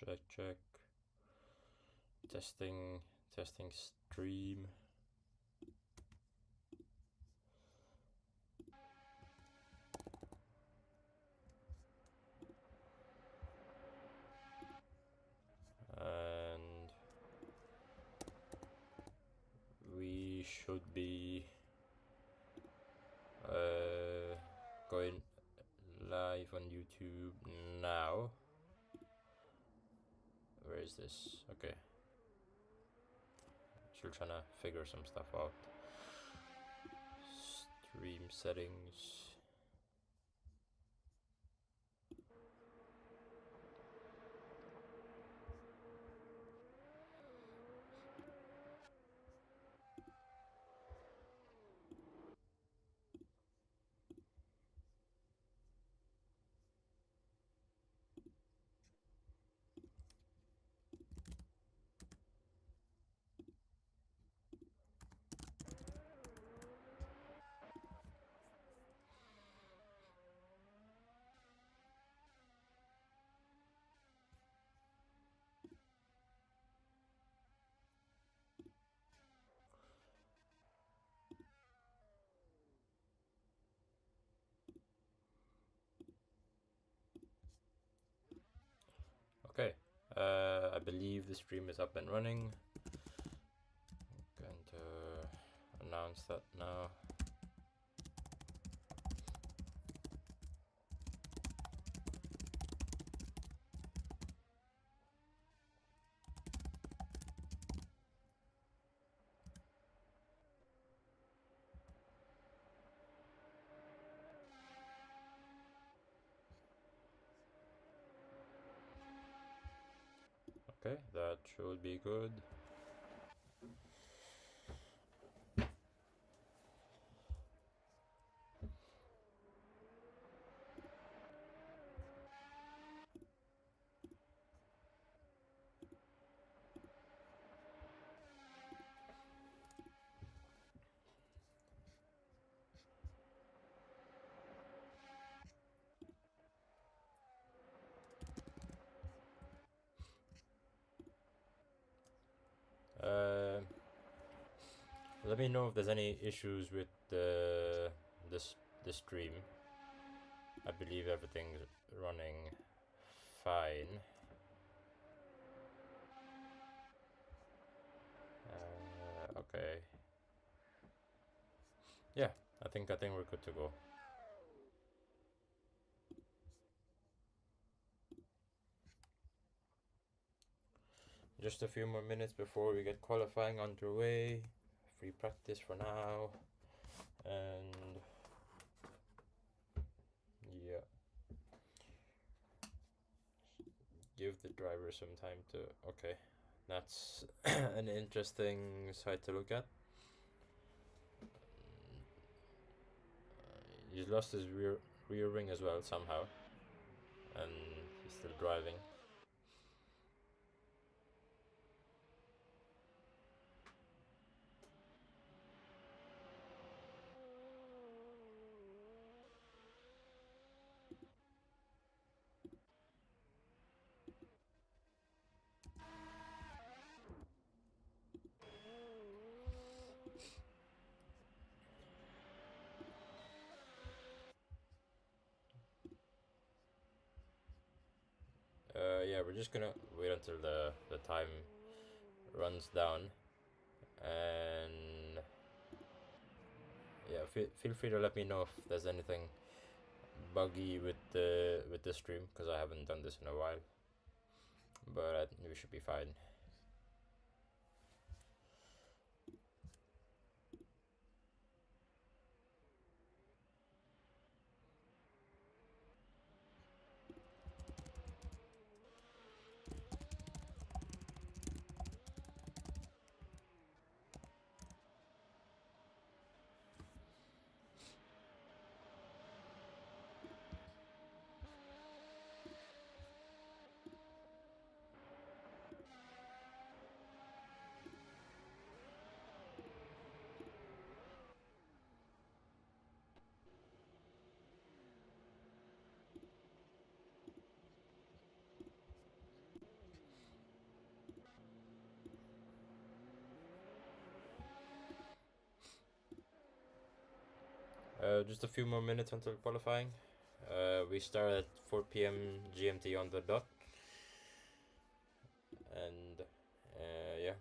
Check. Testing stream. And we should be going live on YouTube now. Where is this? Okay. Still trying to figure some stuff out. Stream settings. Okay, I believe the stream is up and running. I'm going to announce that now. Okay, that should be good. Let me know if there's any issues with the stream. I believe everything's running fine. Okay. Yeah, I think we're good to go. Just a few more minutes before we get qualifying underway. Free practice for now. And yeah. Give the driver some time to... Okay. That's an interesting site to look at. He's lost his rear ring as well somehow. And he's still driving. Yeah, we're just gonna wait until the time runs down, and yeah, feel free to let me know if there's anything buggy with the stream, because I haven't done this in a while, but we should be fine. Just a few more minutes until qualifying. We start at 4 p.m. GMT on the dot. And yeah.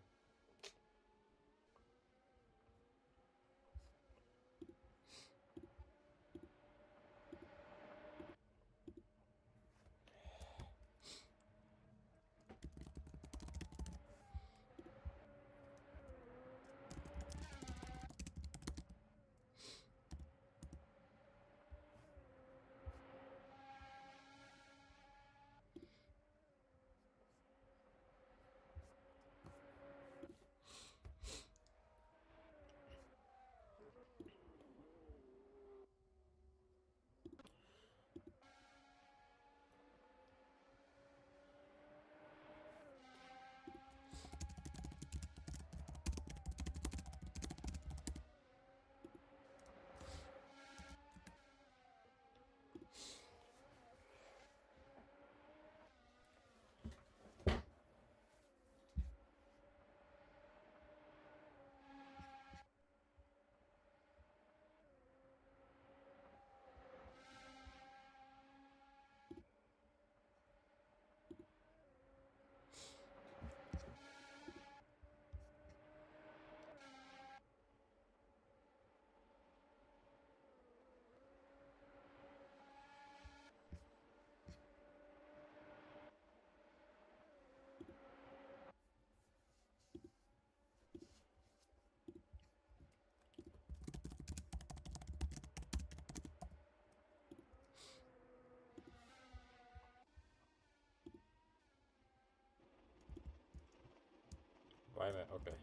Why am I? Okay.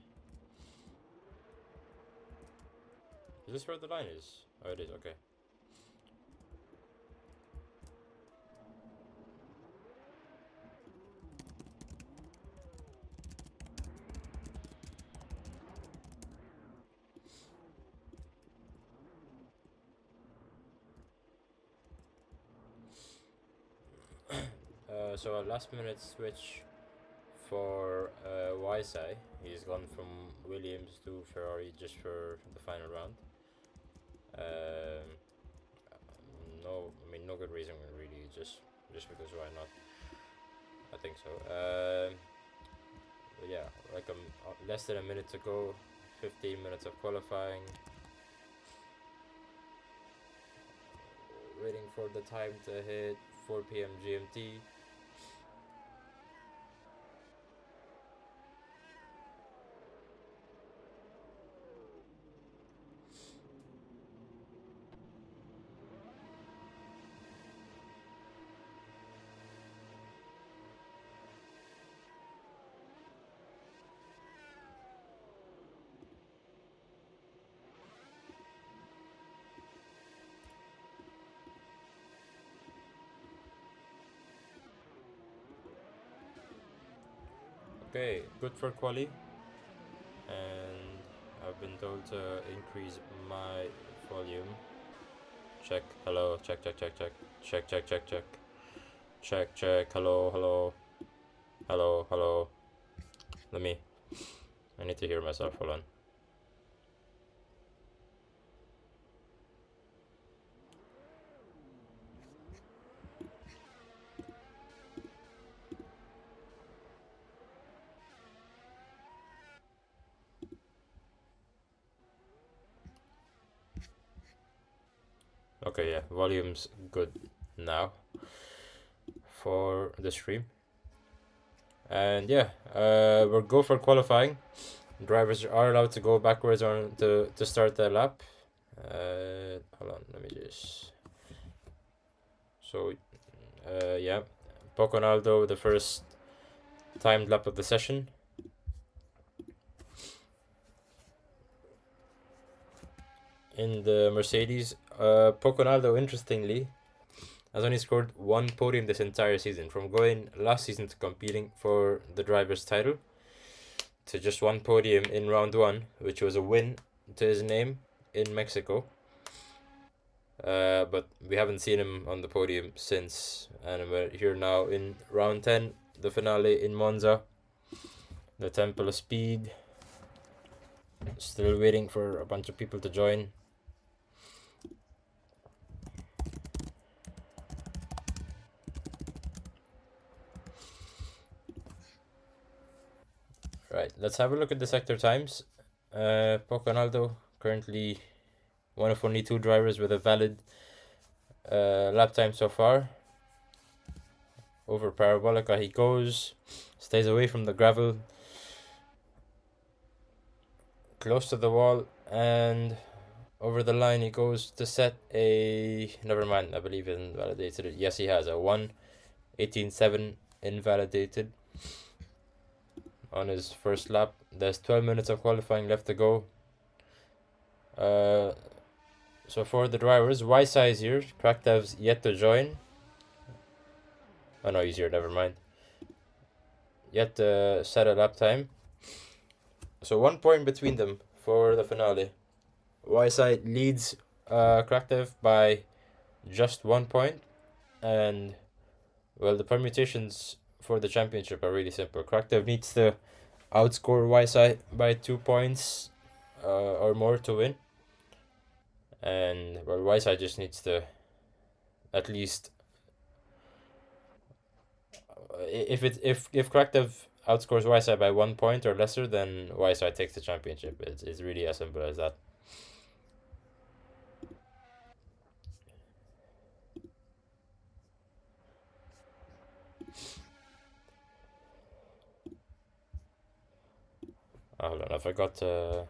Is this where the line is? Oh, it is. Okay. So a last minute switch for YSI. He's gone from Williams to Ferrari just for the final round. Um, no, I mean no good reason really. Just because why not? I think so. But yeah, like less than a minute to go. 15 minutes of qualifying. Waiting for the time to hit 4 p.m. GMT. Okay, good for quali, and I've been told to increase my volume. Check, hello, check, check, check, check, check, check, check, check, check, check, hello, hello, hello, hello. I need to hear myself, hold on. Okay, yeah, volume's good now for the stream. And yeah, we'll go for qualifying. Drivers are allowed to go backwards on to start the lap. Hold on, let me just. So, yeah, Poconaldo, the first timed lap of the session. In the Mercedes, Poconaldo, interestingly, has only scored one podium this entire season, from going last season to competing for the driver's title to just one podium in round one, which was a win to his name in Mexico. But we haven't seen him on the podium since, and we're here now in round 10, the finale in Monza, the Temple of Speed. Still waiting for a bunch of people to join. Right, let's have a look at the sector times. Pocanaldo currently one of only two drivers with a valid lap time so far. Over Parabolica he goes, stays away from the gravel, close to the wall, and over the line he goes to set a... Never mind, I believe he invalidated it. Yes, he has a 1:18.7 invalidated on his first lap. There's 12 minutes of qualifying left to go. So for the drivers, Wysa is here. Kraktev's yet to join. Oh no, he's here, never mind. Yet to set a lap time. So 1 point between them for the finale. Wysa leads Kraktev by just 1 point. And, well, the permutations for the championship are really simple. Kraktev needs to outscore Wysa by 2 points or more to win. And, well, Wysa just needs to at least... If Kraktev outscores Wysa by 1 point or lesser, then Wysa takes the championship. It's really as simple as that. Hold on, I forgot to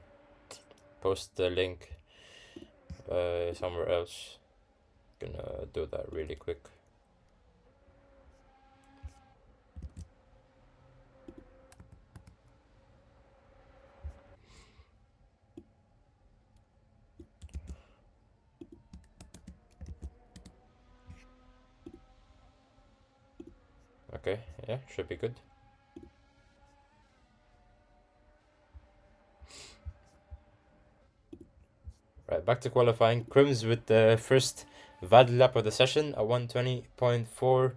post the link somewhere else. Gonna do that really quick. Okay, yeah, should be good. Right, back to qualifying. Crims with the first valid lap of the session, a 1:20.4,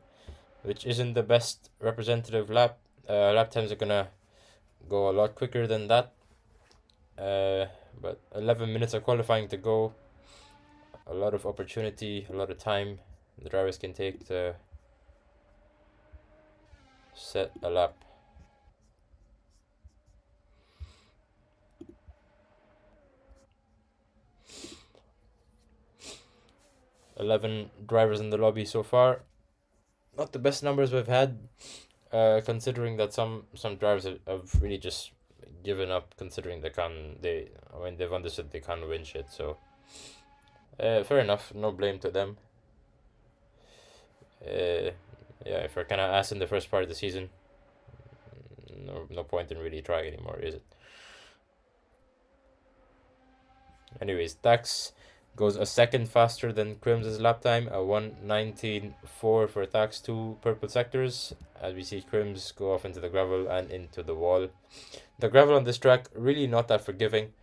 which isn't the best representative lap. Lap times are gonna go a lot quicker than that. But 11 minutes of qualifying to go. A lot of opportunity, a lot of time the drivers can take to set a lap. 11 drivers in the lobby so far. Not the best numbers we've had, considering that some drivers have really just given up, considering they've understood they can't win shit. So fair enough, no blame to them. Yeah, if we're kind of ass in the first part of the season, no point in really trying anymore, is it? Anyways, Tax goes a second faster than Crim's lap time, a 1:19.4 for Tax, 2 purple sectors, as we see Crims go off into the gravel and into the wall. The gravel on this track, really not that forgiving.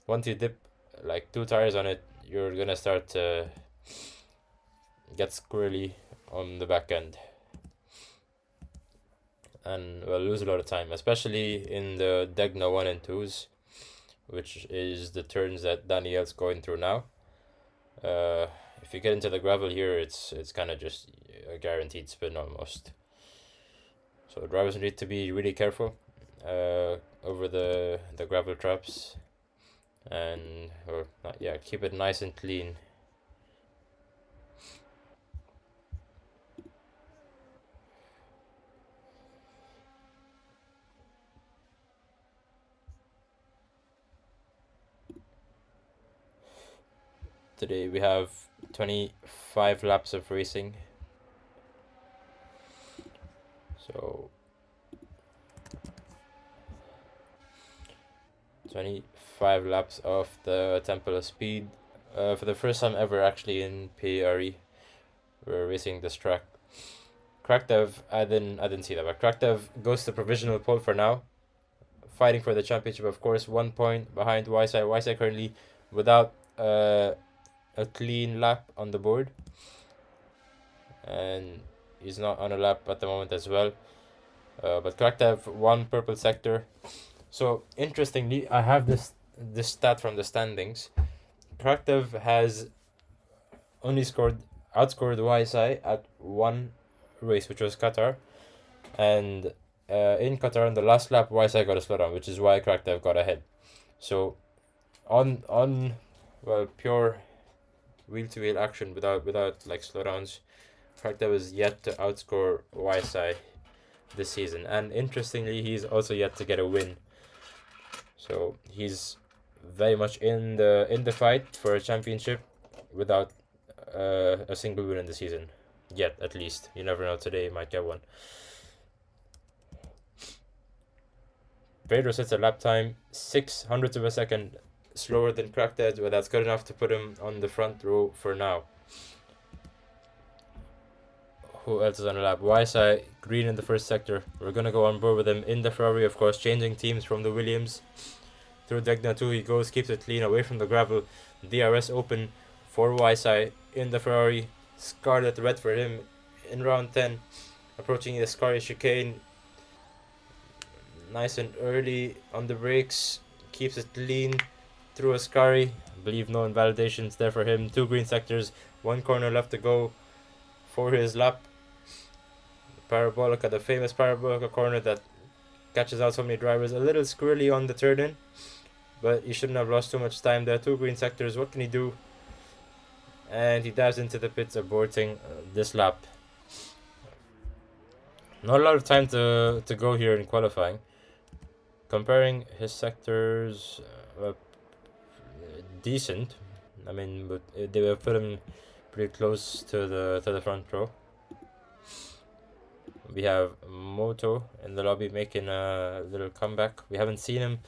Once you dip like 2 tires on it, you're gonna start to get squirrely on the back end. And we'll lose a lot of time, especially in the Degna 1 and 2s, which is the turns that Daniel's going through now. If you get into the gravel here, it's kind of just a guaranteed spin almost. So drivers need to be really careful over the gravel traps, and keep it nice and clean. Today we have 25 laps of racing. So 25 laps of the Temple of Speed. For the first time ever actually in Pare, we're racing this track. Kraktev, I didn't see that, but Kraktev goes to provisional pole for now. Fighting for the championship, of course, 1 point behind Wysa. Wysa currently without a clean lap on the board, and he's not on a lap at the moment as well. But Kraktev 1 purple sector. So interestingly, I have this stat from the standings. Kraktev has only outscored Wysa at 1 race, which was Qatar, and in Qatar on the last lap, Wyside got a slowdown, which is why Krakev got ahead. So on well, pure wheel to wheel action without like slowdowns, Krakev is yet to outscore Wyside this season, and interestingly, he's also yet to get a win. So he's very much in the fight for a championship without a single win in the season yet. At least you never know. Today he might get one. Pedro sets a lap time 600ths of a second slower than Krakev, but that's good enough to put him on the front row for now. Who else is on the lap? Wyside, green in the first sector. We're gonna go on board with him in the Ferrari, of course, changing teams from the Williams. Through Degna 2 he goes, keeps it clean, away from the gravel. DRS open for Wyside in the Ferrari. Scarlet red for him in round 10. Approaching the Scary chicane. Nice and early on the brakes. Keeps it clean through a Scary. I believe no invalidations there for him. 2 green sectors, 1 corner left to go for his lap. Parabolica, the famous Parabolica corner that catches out so many drivers. A little squirrely on the turn in, but he shouldn't have lost too much time there. 2 green sectors, what can he do? And he dives into the pits, aborting this lap. Not a lot of time to go here in qualifying. Comparing his sectors, decent. I mean, but they will put him pretty close to the front row. We have Moto in the lobby making a little comeback. We haven't seen him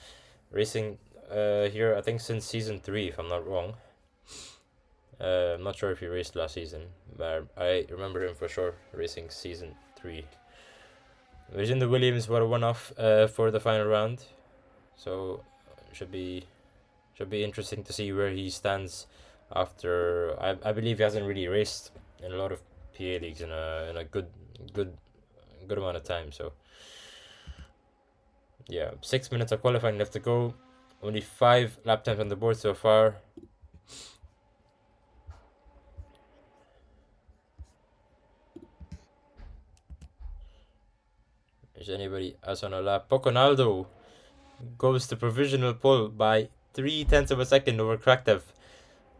racing here, I think, since season 3, if I'm not wrong. I'm not sure if he raced last season, but I remember him for sure racing season 3. He's in the Williams, what a one-off for the final round. So should be interesting to see where he stands after. I believe he hasn't really raced in a lot of PA leagues in a good amount of time. So yeah, 6 minutes of qualifying left to go. Only 5 lap times on the board so far. Is anybody else on a lap? Poconaldo goes to provisional pole by 0.3 of a second over Krakev.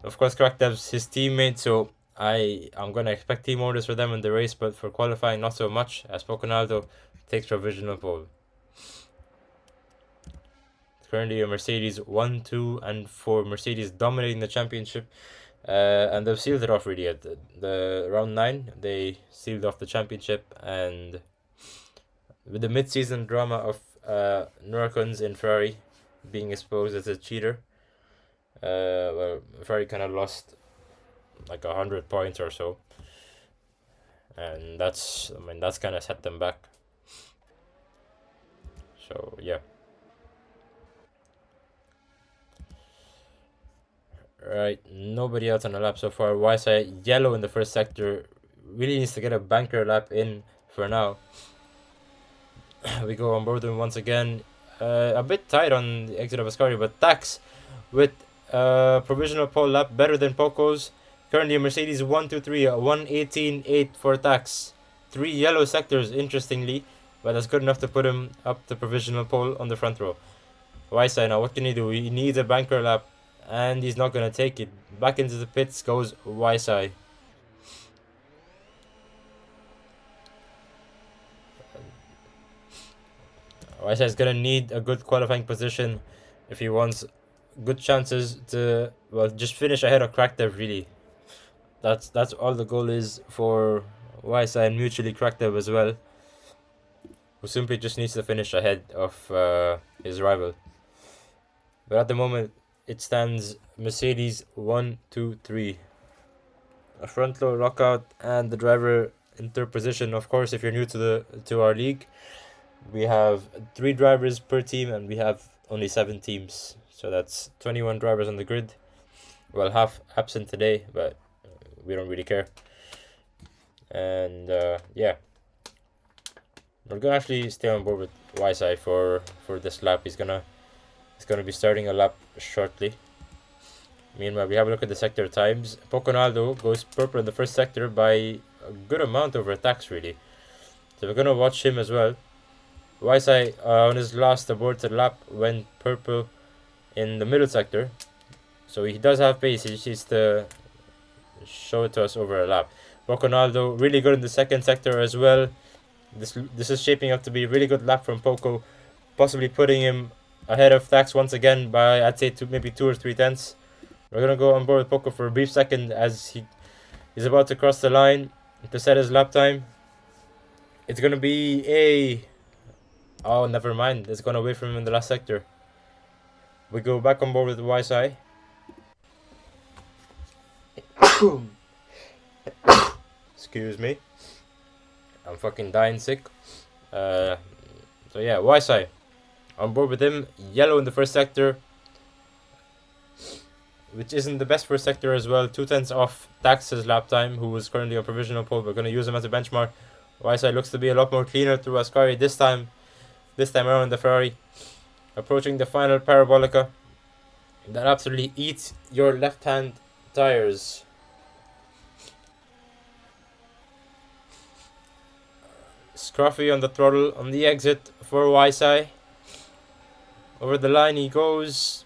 Of course, Krakev's his teammate, so I'm gonna expect team orders for them in the race, but for qualifying, not so much, as Poconaldo takes provisional pole. Currently a Mercedes 1, 2, and 4. Mercedes dominating the championship, and they've sealed it off really at the round 9. They sealed off the championship, and with the mid-season drama of Nurkens in Ferrari being exposed as a cheater, well, Ferrari kind of lost like 100 points or so, and that's kind of set them back. So yeah. Right, nobody else on the lap so far. Wyside yellow in the first sector, really needs to get a banker lap in for now. We go on board him once again. A bit tight on the exit of Ascari, but Tax with provisional pole lap better than Poco's. Currently a Mercedes 1, 2, 3, 1:18.8 for Tax. 3 yellow sectors, interestingly, but that's good enough to put him up the provisional pole on the front row. Wyside now, what can he do? He needs a banker lap, and he's not going to take it. Back into the pits goes Wyside. Wyside's going to need a good qualifying position if he wants good chances to, well, just finish ahead of Krakev, really. That's all the goal is for Wyside, and mutually Krakev as well, who simply just needs to finish ahead of his rival. But at the moment, it stands Mercedes 1, 2, 3. A front low lockout and the driver in third position. Of course, if you're new to our league, we have 3 drivers per team, and we have only 7 teams. So that's 21 drivers on the grid. Well, half absent today, but we don't really care. And yeah, we're gonna actually stay on board with Wyside for this lap. He's gonna be starting a lap shortly. Meanwhile, we have a look at the sector times. Poconaldo goes purple in the first sector by a good amount over Tax, really. So we're gonna watch him as well. Weissai on his last aborted lap went purple in the middle sector, so he does have pace. He just needs to show it to us over a lap. Poconaldo really good in the second sector as well. This is shaping up to be a really good lap from Poco, possibly putting him ahead of Thax once again by, I'd say, maybe 2 or 3 tenths. We're gonna go on board with Poco for a brief second as he is about to cross the line to set his lap time. It's gonna be a... Oh, never mind. It's gone away from him in the last sector. We go back on board with YSI. Excuse me. I'm fucking dying sick. So yeah, YSI. On board with him. Yellow in the first sector, which isn't the best first sector as well. 2 tenths off Dax's lap time, who was currently on provisional pole. We're going to use him as a benchmark. YSI looks to be a lot more cleaner through Ascari this time around the Ferrari. Approaching the final parabolica that absolutely eats your left hand tires. Scruffy on the throttle on the exit for YSI. Over the line he goes.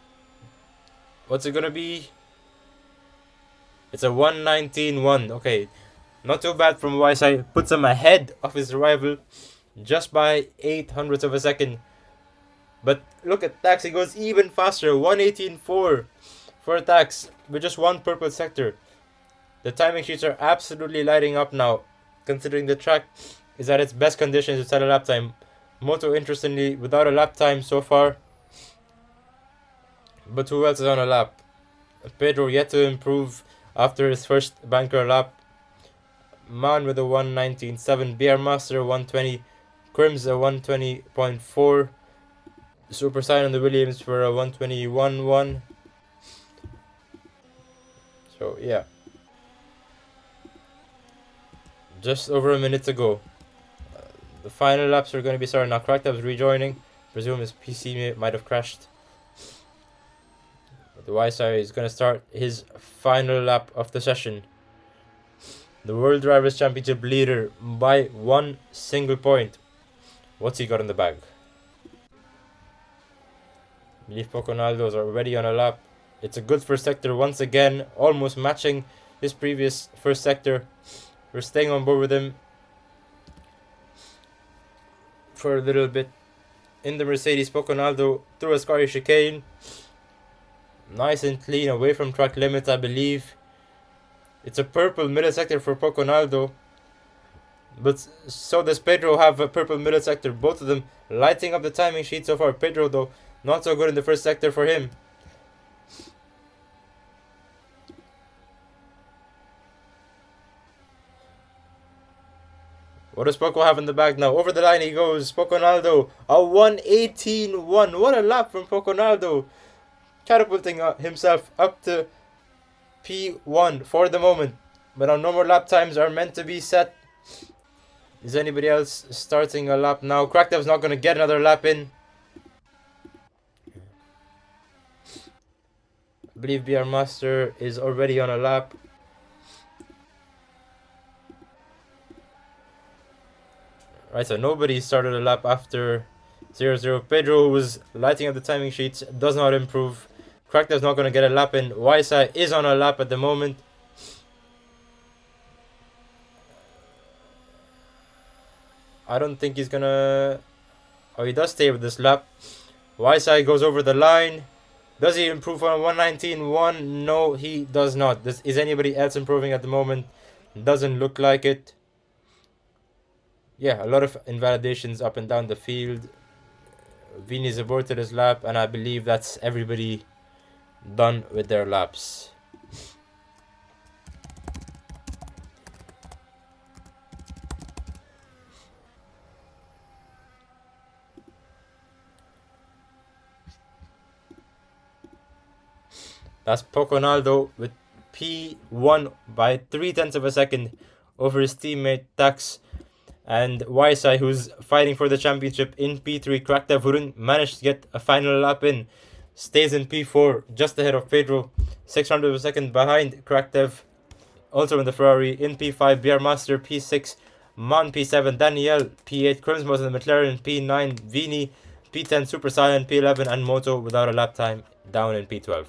What's it gonna be? It's a 1:19.1. Okay, not too bad from YSI. Puts him ahead of his rival just by 0.08 of a second. But look at Tax, he goes even faster. 1:18.4 for Tax with just one purple sector. The timing sheets are absolutely lighting up now, considering the track is at its best conditions to set a lap time. Moto, interestingly, without a lap time so far. But who else is on a lap? Pedro yet to improve after his first banker lap. Man with a 1:19.7. BR Master 1:20. Crims a 1:20.4. Super Sign on the Williams for a 1:21.1. So yeah, just over a minute to go. The final laps are going to be starting now. Cracktab's rejoining. Presume his PC might have crashed. The YSI is going to start his final lap of the session. The World Drivers' Championship leader by 1 single point. What's he got in the bag? I believe Poconaldo is already on a lap. It's a good first sector once again, almost matching his previous first sector. We're staying on board with him for a little bit. In the Mercedes, Poconaldo through a Ascari chicane. Nice and clean, away from track limits, I believe. It's a purple middle sector for Poconaldo. But so does Pedro have a purple middle sector. Both of them lighting up the timing sheet so far. Pedro, though, not so good in the first sector for him. What does Poco have in the bag now? Over the line he goes. Poconaldo, a 1:18.1. What a lap from Poconaldo. Catapulting himself up to P1 for the moment. But our normal lap times are meant to be set. Is anybody else starting a lap now? Crackdev's not going to get another lap in. I believe BR Master is already on a lap. Right, so nobody started a lap after 0-0. Pedro, who was lighting up the timing sheets, does not improve. Crackdev's not going to get a lap in. YSI is on a lap at the moment. I don't think he's going to... Oh, he does stay with this lap. YSI goes over the line. Does he improve on 1:19.1? No, he does not. Is anybody else improving at the moment? Doesn't look like it. Yeah, a lot of invalidations up and down the field. Vini's aborted his lap, and I believe that's everybody done with their laps. That's Poconaldo with P1 by 0.3 of a second over his teammate Tax. And YSI, who's fighting for the championship, in P3. Crackdev, who didn't manage to get a final lap in, stays in P4, just ahead of Pedro. 600 of a second behind Crackdev, also in the Ferrari. In P5, BR Master P6 Mon P7, Daniel P8, Crimsmos and the McLaren P9, Vini P10, Super Saiyan P11, and Moto without a lap time down in P12.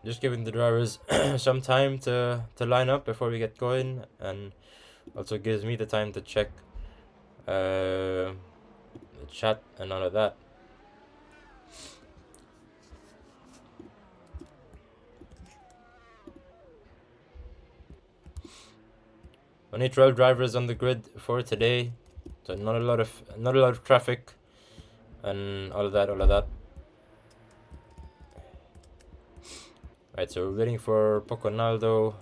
Just giving the drivers some time to line up before we get going, and also gives me the time to check the chat and all of that. Only 12 drivers on the grid for today, so not a lot of traffic, and all of that. Right, so we're waiting for Poconaldo.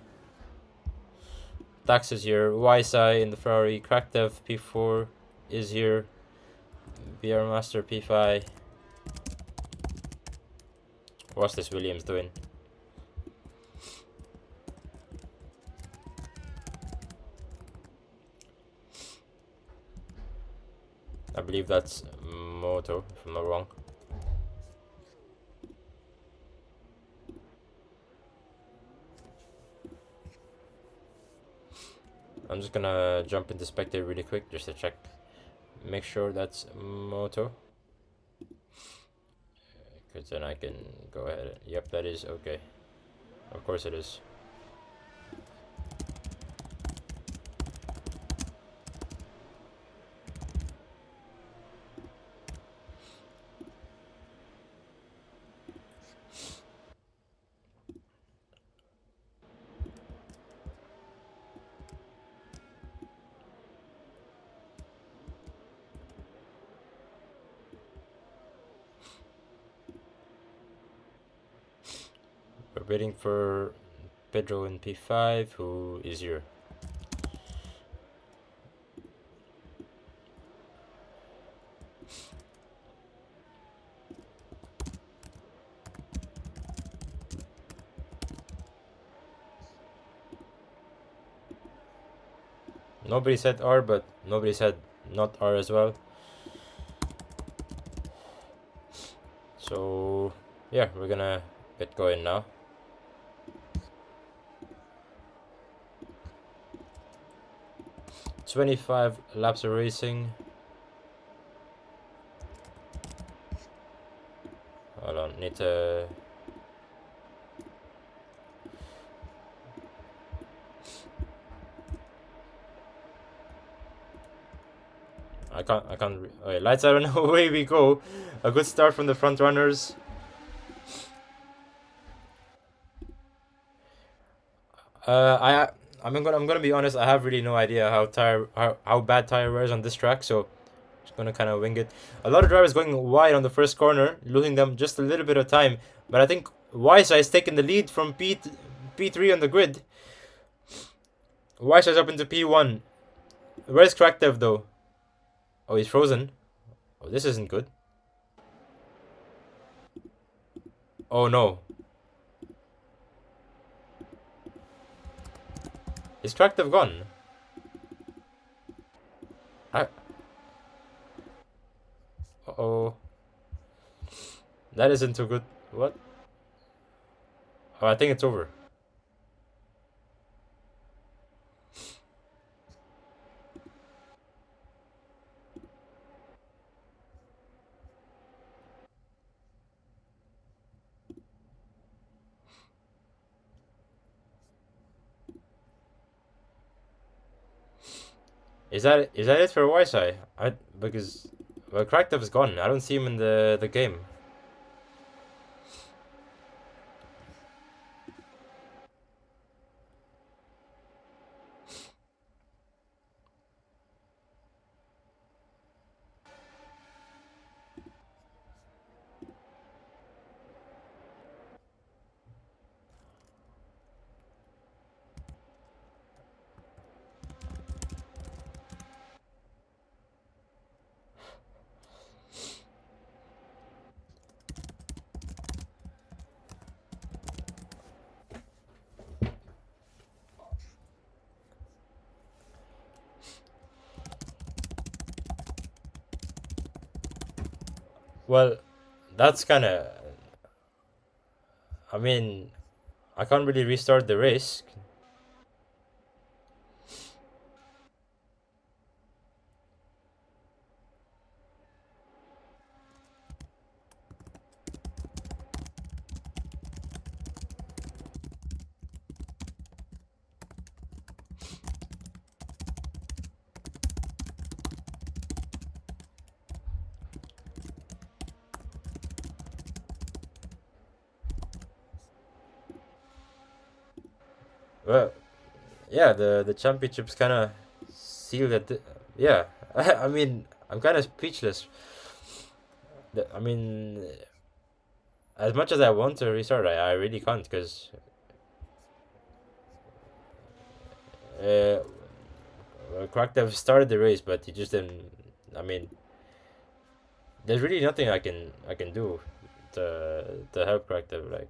Dax is here. YSI in the Ferrari. Crackdev P4 is here. BR Master P5. What's this Williams doing? I believe that's Moto, if I'm not wrong. I'm just gonna jump into spectator really quick just to check. Make sure that's Moto. Because then I can go ahead. Yep, that is okay. Of course it is. We're waiting for Pedro in P5, who is here. Nobody said R, but nobody said not R as well. So yeah, we're gonna get going now. "25 laps of racing." Hold on, need to. I can't. Okay, lights out and away we go. A good start from the front runners. I'm gonna be honest. I have really no idea how bad tire wear is on this track, so just gonna kind of wing it. A lot of drivers going wide on the first corner, losing them just a little bit of time. But I think Wysa is taking the lead from P3 on the grid. Wysa is up into P1. Where's Crackdev though? Oh, he's frozen. Oh, this isn't good. Oh no. Is Crackdev gone? Uh-oh. That isn't too good. What? Oh, I think it's over. Is that it for YSI? Because well, Crackdev is gone. I don't see him in the game. Well, that's kind of. I mean, I can't really restart the race. Well, yeah, the championships kind of sealed it. Yeah, I mean, I'm kind of speechless. I mean, as much as I want to restart, I really can't because uh, Krakow started the race, but he just didn't. I mean, there's really nothing I can do to help Krakow. Like,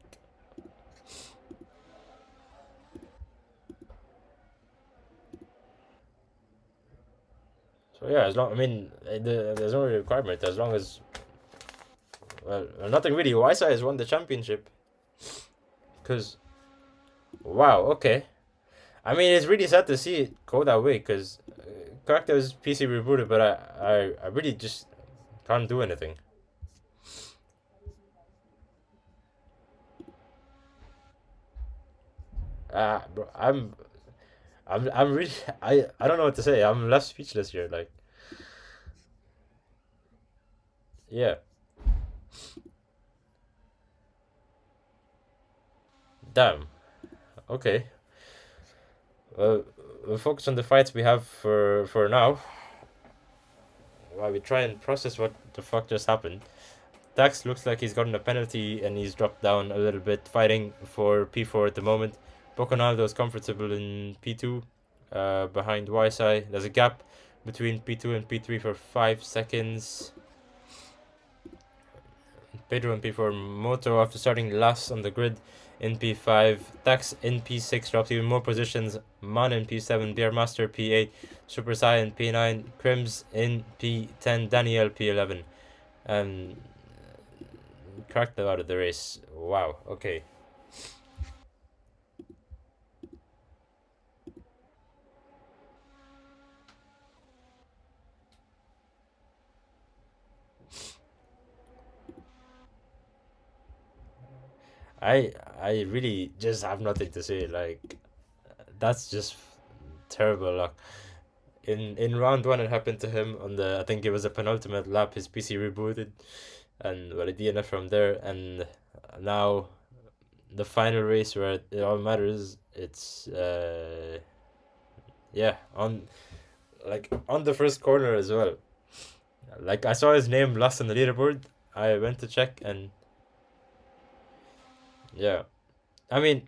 so yeah, as long I mean, there's no requirement as long as nothing really. Wysa has won the championship because wow, okay. I mean, it's really sad to see it go that way because Kraktow's PC rebooted, but I really just can't do anything. Bro, I'm really I don't know what to say. I'm left speechless here. Like, yeah, damn. Okay. We'll focus on the fights we have for now. While we try and process what the fuck just happened. Dax looks like he's gotten a penalty and he's dropped down a little bit, fighting for P4 at the moment. Boconaldo is comfortable in P2, behind YSI. There's a gap between P2 and P3 for 5 seconds. Pedro in P4, Moto after starting last on the grid in P5, Dax in P6 drops even more positions, Man in P7, Beermaster P8, Super Sai in P9, Crims in P10, Daniel P11, and cracked them out of the race. Wow, okay. I I really just have nothing to say. Like, that's just terrible luck. In round one, it happened to him on the I think it was a penultimate lap. His PC rebooted, and well, it DNF from there. And now the final race where it all matters. It's yeah, on the first corner as well. Like, I saw his name last on the leaderboard. I went to check and yeah. I mean,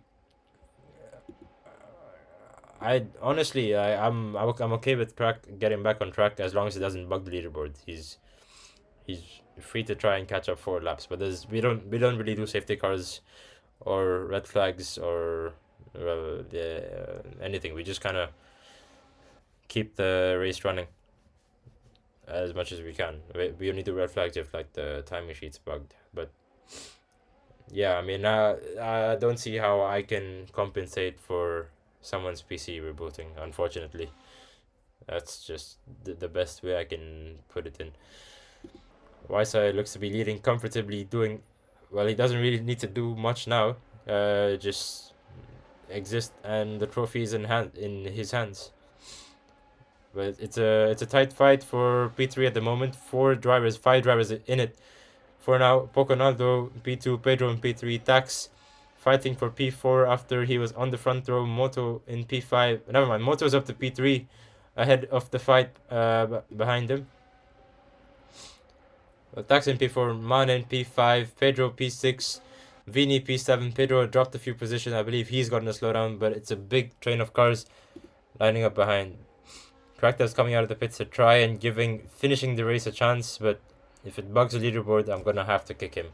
I honestly, I'm okay with Crack getting back on track as long as he doesn't bug the leaderboard. He's free to try and catch up 4 laps, but we don't really do safety cars or red flags or anything. We just kind of keep the race running as much as we can. We only do red flags if like the timing sheet's bugged. But yeah, I mean, I don't see how I can compensate for someone's PC rebooting. Unfortunately, that's just the best way I can put it in. Wysa looks to be leading comfortably, doing well. He doesn't really need to do much now. Just exist, and the trophy is in his hands. But it's a tight fight for P3 at the moment. 5 drivers in it for now. Poconaldo P2, Pedro in P3, Tax fighting for P4 after he was on the front row. Moto in P5. Never mind. Moto's up to P3, ahead of the fight behind him. Tax in P4, Man in P5, Pedro P6, Vini P7. Pedro dropped a few positions. I believe he's gotten a slowdown, but it's a big train of cars lining up behind. Tractor's coming out of the pits to try and finishing the race a chance, but if it bugs the leaderboard, I'm gonna have to kick him.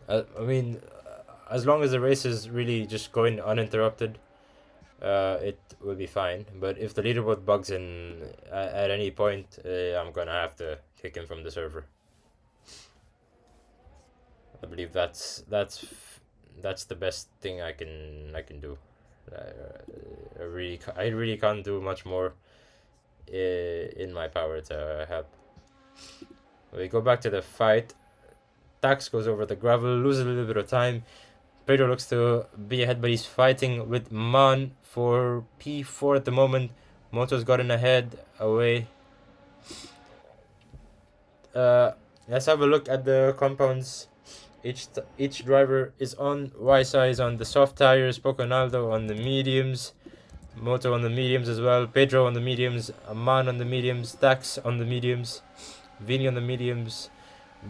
I mean, as long as the race is really just going uninterrupted, it will be fine. But if the leaderboard bugs in at any point, I'm gonna have to kick him from the server. I believe that's the best thing I can do. I really can't do much more in my power to help. We go back to the fight. Dax goes over the gravel, loses a little bit of time. Pedro looks to be ahead, but he's fighting with Man for P4 at the moment. Moto's gotten ahead, away. Uh, let's have a look at the compounds. Each driver is on. YSI is on the soft tires, Poconaldo on the mediums, Moto on the mediums as well, Pedro on the mediums, Man on the mediums, Dax on the mediums, Vini on the mediums,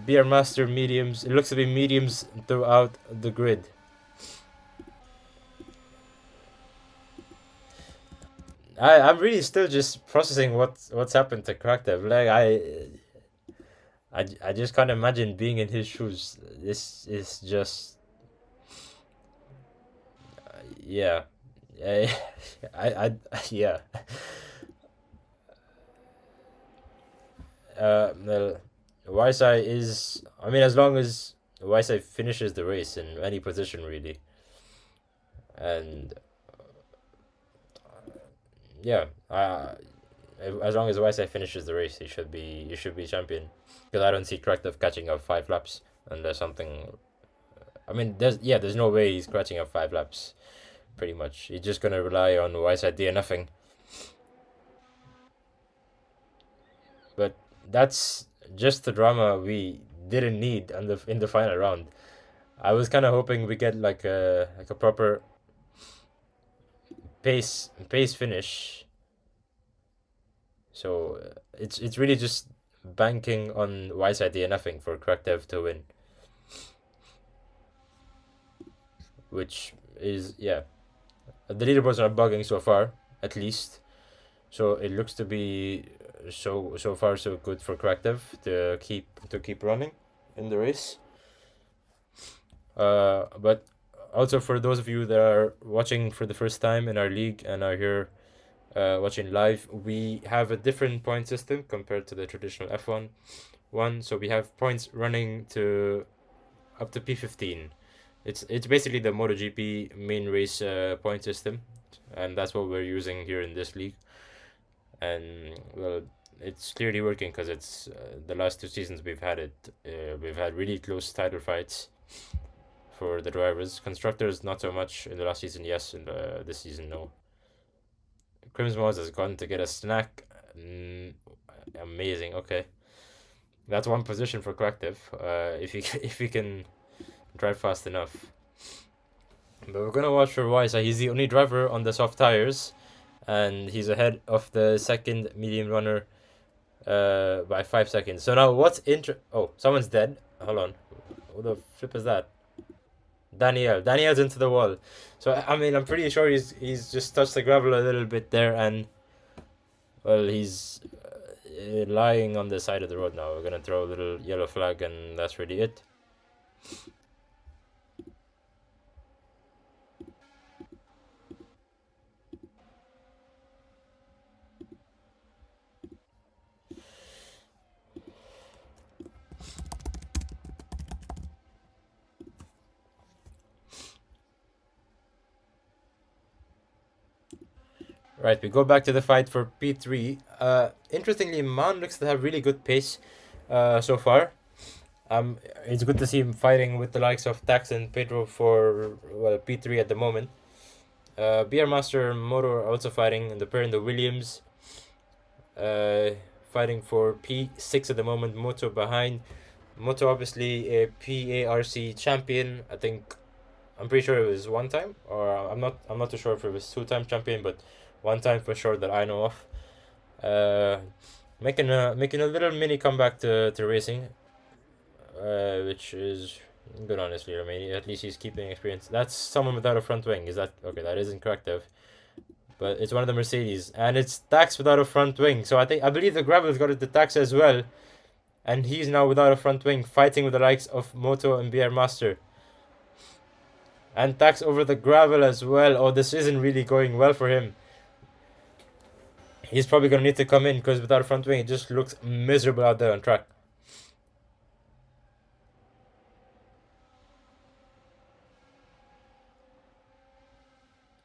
Beer Master mediums. It looks to be mediums throughout the grid. I'm really still just processing what's happened to Krakow. Like I just can't imagine being in his shoes. This is just yeah. I, I yeah. Well, YSI is. I mean, as long as YSI finishes the race in any position, really, and yeah, as long as YSI finishes the race, he should be champion. Because I don't see Krakow catching up 5 laps unless something. I mean, there's no way he's catching up 5 laps. Pretty much, he's just gonna rely on YSI DNFing. But that's just the drama we didn't need in the final round. I was kind of hoping we get like a proper pace finish. So it's really just banking on YSI DNFing for Krakow to win, which is yeah. The leaderboards are bugging so far, at least. So it looks to be so far so good for Krakow to keep running in the race. But also for those of you that are watching for the first time in our league and are here watching live, we have a different point system compared to the traditional F1 one. So we have points running to up to P15. It's basically the MotoGP main race point system, and that's what we're using here in this league. And well, it's clearly working because it's the last 2 seasons we've had it. We've had really close title fights for the drivers. Constructors not so much in the last season. Yes, in this season no. Crimsmos has gone to get a snack. Amazing. Okay, that's one position for Collective. If you if you can drive fast enough. But we're gonna watch for Wisa. He's the only driver on the soft tires, and he's ahead of the second medium runner by 5 seconds. So now what's Oh, someone's dead. Hold on. Who the flip is that? Daniel's into the wall. So I mean, I'm pretty sure he's just touched the gravel a little bit there, and well, he's lying on the side of the road now. We're gonna throw a little yellow flag, and that's really it. Right, we go back to the fight for P3. Interestingly, Man looks to have really good pace so far. It's good to see him fighting with the likes of Tax and Pedro for P3 at the moment. BR Master and Moto are also fighting, and the pair in the Williams. Fighting for P6 at the moment. Moto behind. Moto obviously a PARC champion. I'm pretty sure it was one time, or I'm not too sure if it was 2-time champion, but one time for sure that I know of. Making a little mini comeback to racing, which is good, honestly. I mean, at least he's keeping experience. That's someone without a front wing. Is that okay? That isn't corrective, but it's one of the Mercedes, and it's Dax without a front wing. So I believe the Gravel's got it to Dax as well, and he's now without a front wing, fighting with the likes of Moto and BR Master. And Tax over the gravel as well. Oh, this isn't really going well for him. He's probably going to need to come in because without a front wing, it just looks miserable out there on track.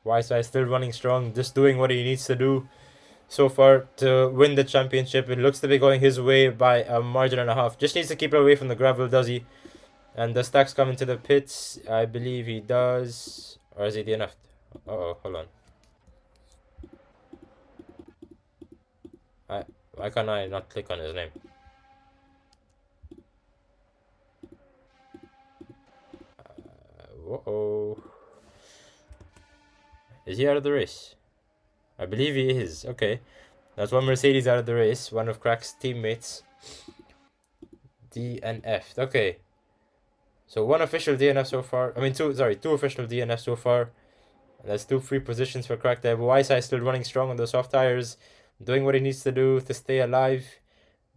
Whiteside still running strong, just doing what he needs to do so far to win the championship. It looks to be going his way by a margin and a half. Just needs to keep it away from the gravel, does he? And does Stax come into the pits? I believe he does. Or is he DNF'd? Uh-oh, hold on. Why can't I not click on his name? Whoa. Is he out of the race? I believe he is. Okay. That's one Mercedes out of the race. One of Crack's teammates. DNF'd. Okay. So one official DNF so far. I mean, two official DNF so far. That's 2 free positions for Crack. They have Wysa still running strong on the soft tires, doing what he needs to do to stay alive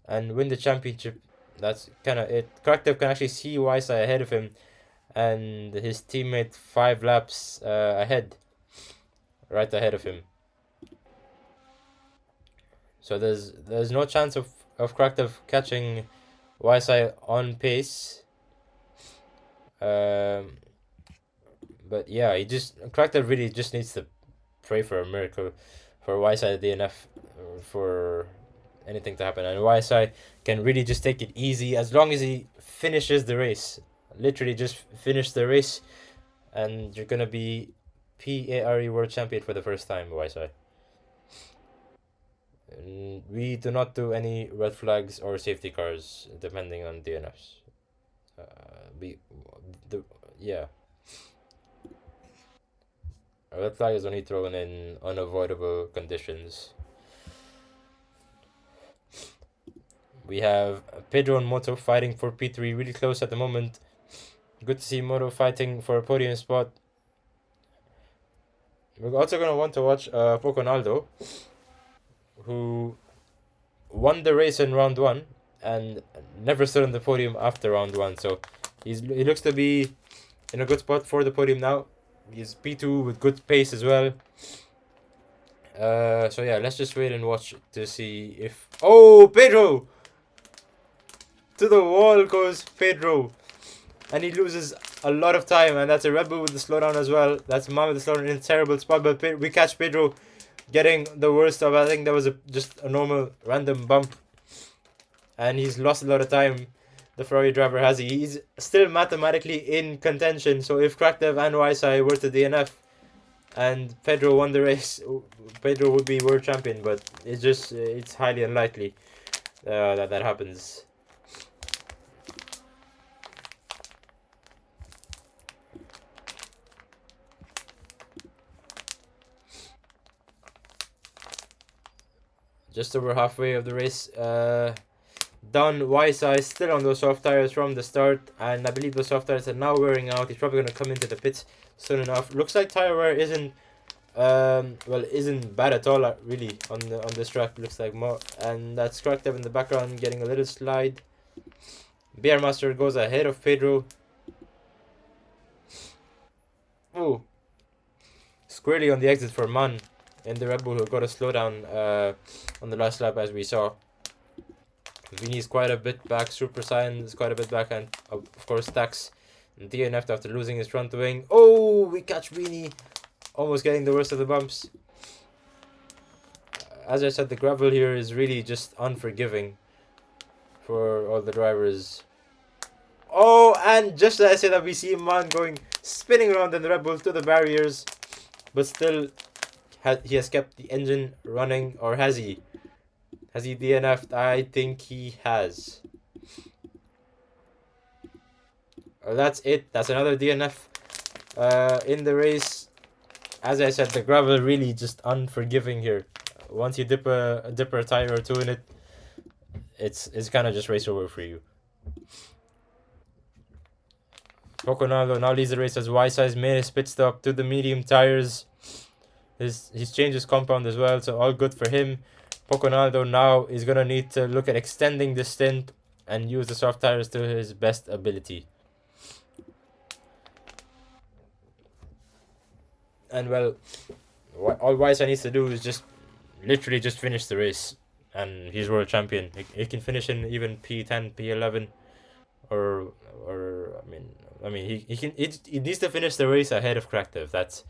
and win the championship. That's kind of it. Crackdev can actually see Wysa ahead of him and his teammate 5 laps ahead. Right ahead of him. So there's no chance of Crackdev catching Wysa on pace. But yeah, Crackdev really just needs to pray for a miracle for Wysa DNF for anything to happen, and Wysa can really just take it easy as long as he finishes the race. Literally just finish the race and you're gonna be PARE World Champion for the first time, Wysa. We do not do any red flags or safety cars depending on DNFs. Yeah. A red flag is only thrown in unavoidable conditions. We have Pedro and Moto fighting for P3, really close at the moment. Good to see Moto fighting for a podium spot. We're also going to want to watch Poconaldo, who won the race in round 1 and never stood on the podium after round 1. So he looks to be in a good spot for the podium now. He's P2 with good pace as well. So yeah, let's just wait and watch to see if... Oh, Pedro! To the wall goes Pedro. And he loses a lot of time. And that's a Red Bull with the slowdown as well. That's Man with the slowdown in a terrible spot. But we catch Pedro getting the worst of... I think that was just a normal random bump. And he's lost a lot of time. The Ferrari driver has. He's still mathematically in contention. So if Crackdev and Wysa were to DNF and Pedro won the race, Pedro would be world champion. But it's highly unlikely that happens. Just over halfway of the race. Don Wysa is still on those soft tires from the start, and I believe those soft tires are now wearing out. He's probably going to come into the pits soon enough. Looks like tire wear isn't bad at all really on this track. Looks like more, and that's Crackdev in the background getting a little slide. Bear Master goes ahead of Pedro. Ooh, squarely on the exit for Man in the Red Bull, who got a slowdown on the last lap as we saw. Vini's quite a bit back, Super Saiyan is quite a bit back, and of course Tax DNF'd after losing his front wing. Oh, we catch Vini almost getting the worst of the bumps. As I said, the gravel here is really just unforgiving for all the drivers. Oh, and just as I said that, we see Man going spinning around in the Red Bull to the barriers, but still he has kept the engine running, or has he? Has he DNF'd? I think he has. That's it. That's another DNF in the race. As I said, the gravel really just unforgiving here. Once you dip a tire or two in it, it's kind of just race over for you. Poconaldo now leads the race as Wysa made his pit stop to the medium tires. He's changed his compound as well, so all good for him. Poconaldo now is going to need to look at extending the stint and use the soft tires to his best ability. And well, all Weiser needs to do is just literally just finish the race, and he's world champion. He can finish in even P10, P11, or he needs to finish the race ahead of Krakow. That's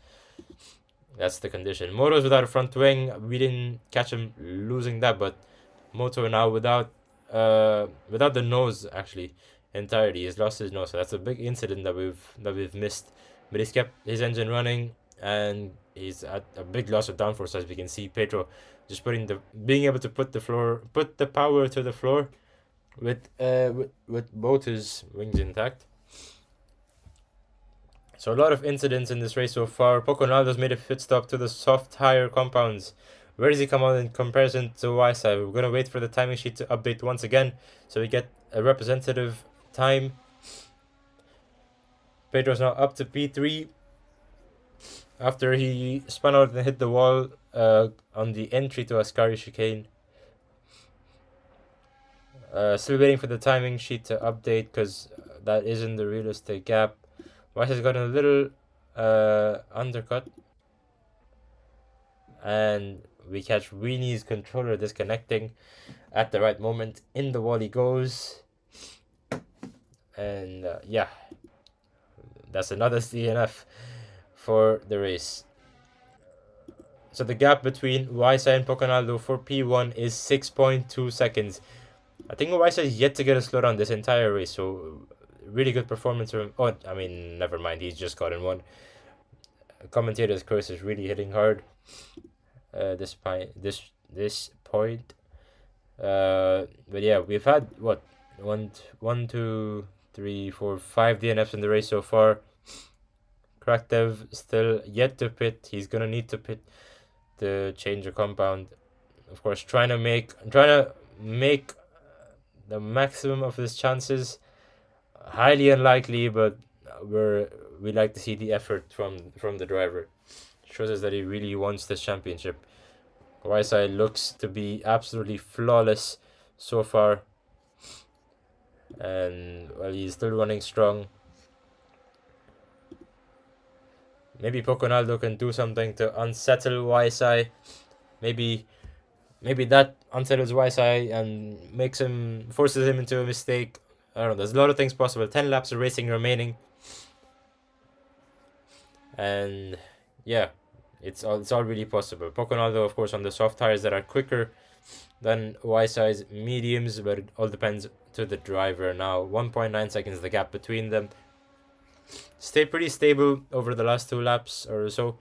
the condition. Moto's without a front wing. We didn't catch him losing that, but Moto now without the nose actually entirely. He's lost his nose, so that's a big incident that we've missed. But he's kept his engine running, and he's at a big loss of downforce, as we can see. Pedro just being able to put the power to the floor with both his wings intact. So a lot of incidents in this race so far. Poconaldo's made a pit stop to the soft tire compounds. Where does he come out in comparison to Weissai? We're going to wait for the timing sheet to update once again so we get a representative time. Pedro's now up to P3 after he spun out and hit the wall on the entry to Ascari chicane. Still waiting for the timing sheet to update because that isn't the realistic gap. Weissai's got a little undercut, and we catch Weenie's controller disconnecting at the right moment. In the wall he goes. And yeah, that's another DNF for the race. So the gap between Weissai and Poconaldo for P1 is 6.2 seconds. I think Weissai is yet to get a slowdown this entire race, so really good performance from... Oh, I mean, never mind, he's just gotten one. Commentator's curse is really hitting hard. This point. But yeah, we've had what 1, 2, 3, 4, 5 DNFs in the race so far. Krakow still yet to pit. He's gonna need to pit to change the compound. Of course, trying to make the maximum of his chances. Highly unlikely, but we like to see the effort from the driver. Shows us that he really wants this championship. Weissai looks to be absolutely flawless so far, and well, he's still running strong. Maybe Poconaldo can do something to unsettle Weissai. Maybe that unsettles Weissai and forces him into a mistake. I don't know. There's a lot of things possible. 10 laps of racing remaining, and yeah, it's all really possible. Poconaldo, of course, on the soft tires that are quicker than Weissai's mediums, but it all depends to the driver now. 1.9 seconds the gap between them. Stayed pretty stable over the last 2 laps or so.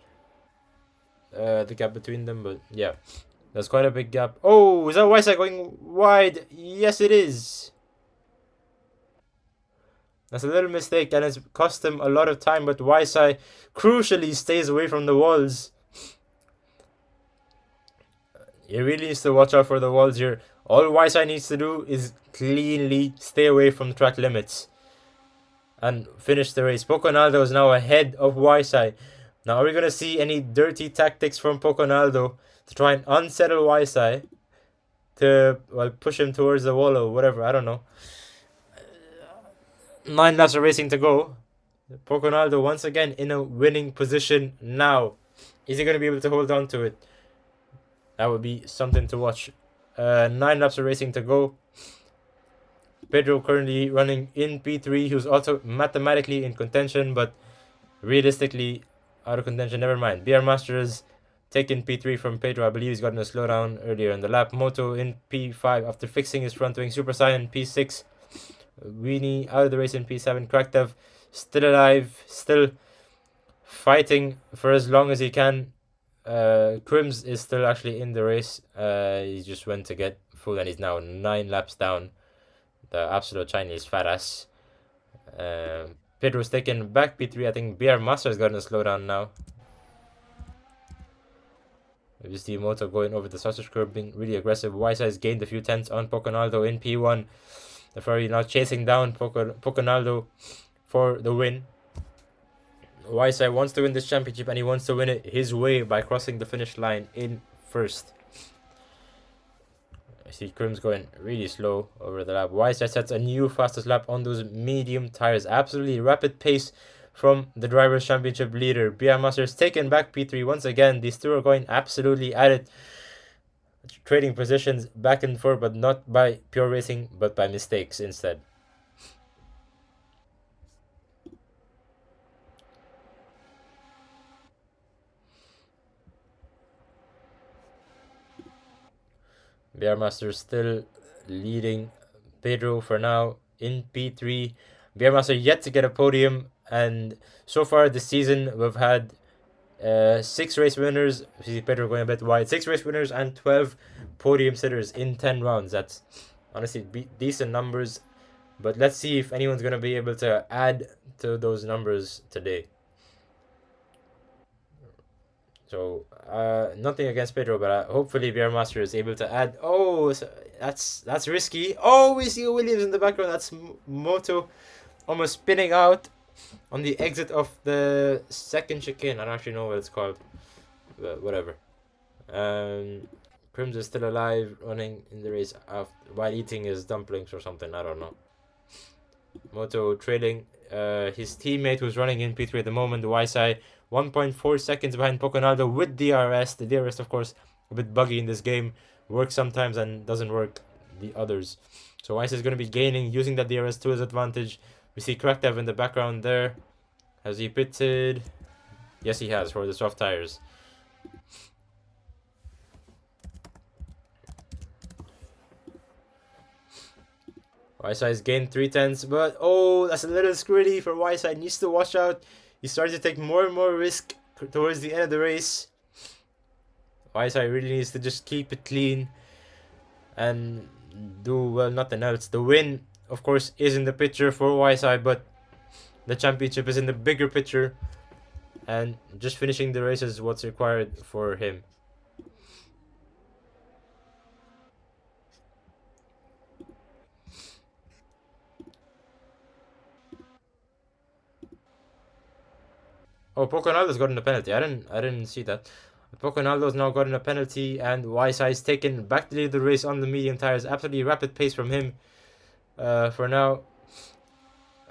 The gap between them, but yeah, there's quite a big gap. Oh, is that Weissai going wide? Yes, it is. That's a little mistake, and it's cost him a lot of time, but Weissai crucially stays away from the walls. He really needs to watch out for the walls here. All Weissai needs to do is cleanly stay away from the track limits and finish the race. Poconaldo is now ahead of Weissai. Now, are we going to see any dirty tactics from Poconaldo to try and unsettle Weissai to push him towards the wall or whatever? I don't know. 9 laps of racing to go. Poconaldo once again in a winning position now. Is he going to be able to hold on to it? That would be something to watch. 9 laps of racing to go. Pedro currently running in P3. He was also mathematically in contention, but realistically out of contention. Never mind. BR Masters taking P3 from Pedro. I believe he's gotten a slowdown earlier in the lap. Moto in P5 after fixing his front wing. Super Saiyan P6. Weenie out of the race in P7. Krakow still alive, still fighting for as long as he can. Crims is still actually in the race. He just went to get full, and he's now 9 laps down. The absolute Chinese fat ass. Pedro's taken back P3. I think BR Master has gotten a slowdown now. You see Moto going over the sausage curb, being really aggressive. Weissai has gained a few tenths on Poconaldo in P1. The Ferrari now chasing down Poconaldo for the win. Weissai wants to win this championship, and he wants to win it his way by crossing the finish line in first. I see Crims going really slow over the lap. Weissai sets a new fastest lap on those medium tires. Absolutely rapid pace from the Drivers' Championship leader. BR Masters taken back P3 once again. These two are going absolutely at it, trading positions back and forth, but not by pure racing, but by mistakes instead. BR Masters still leading Pedro for now in P3. BR Master yet to get a podium, and so far this season we've had 6 race winners. See Pedro going a bit wide. 6 race winners and 12 podium sitters in 10 rounds. That's honestly decent numbers. But let's see if anyone's going to be able to add to those numbers today. So, nothing against Pedro, but hopefully BR Master is able to add. Oh, so that's risky. Oh, we see Williams in the background. That's Moto almost spinning out on the exit of the second chicane. I don't actually know what it's called, but whatever. Crims is still alive, running in the race while eating his dumplings or something. I don't know. Moto trailing his teammate who's running in P3 at the moment, the YSI, 1.4 seconds behind Poconaldo with DRS. The DRS, of course, a bit buggy in this game. Works sometimes and doesn't work the others. So YSI is going to be gaining, using that DRS to his advantage. We see Kraktev in the background there. Has he pitted? Yes, he has, for the soft tires. YSI's gained 3/10, but oh, that's a little screwy for YSI. Needs to watch out. He starts to take more and more risk towards the end of the race. YSI really needs to just keep it clean and do, well, nothing else. The win, of course, is in the picture for YSI, but the championship is in the bigger picture, and just finishing the race is what's required for him. Oh, Poconaldo's gotten a penalty. I didn't see that. Poconaldo's now gotten a penalty, and YSI's taken back to lead the race on the medium tires. Absolutely rapid pace from him for now.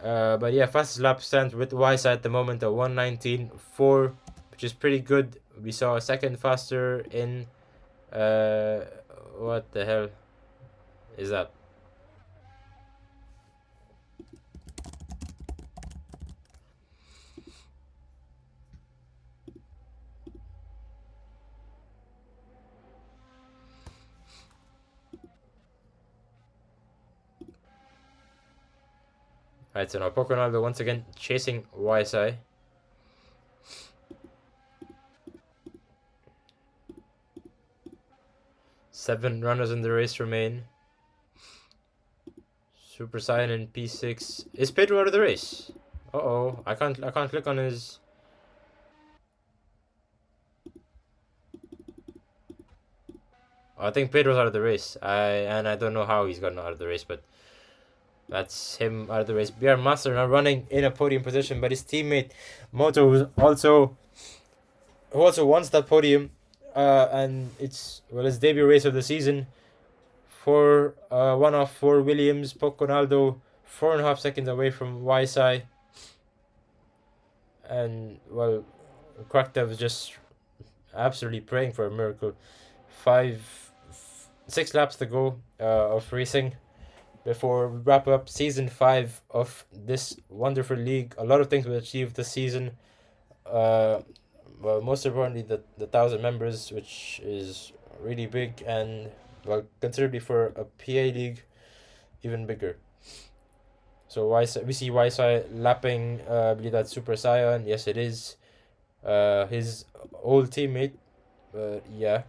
But yeah, fastest lap stands with YSI at the moment at 1:19.4, which is pretty good. We saw a second faster in what the hell is that? Right, so now Poconaldo once again chasing YSI. Seven runners in the race remain. Super Saiyan in P6. Is Pedro out of the race? Uh-oh. I can't click on his... I think Pedro's out of the race. I don't know how he's gotten out of the race, but that's him out of the race. BR Master now running in a podium position, but his teammate Moto, who also wants that podium, and it's, well, his debut race of the season. For one off for Williams. Poconaldo 4.5 seconds away from YSI, and well, Kraktev is just absolutely praying for a miracle. 6 laps to go of racing before we wrap up season 5 of this wonderful league. A lot of things were achieved this season. Well, most importantly, the 1,000 members, which is really big, and well, considerably for a PA league, even bigger. So we see YSI lapping, I believe that's Super Saiyan. Yes, it is. His old teammate. Yeah.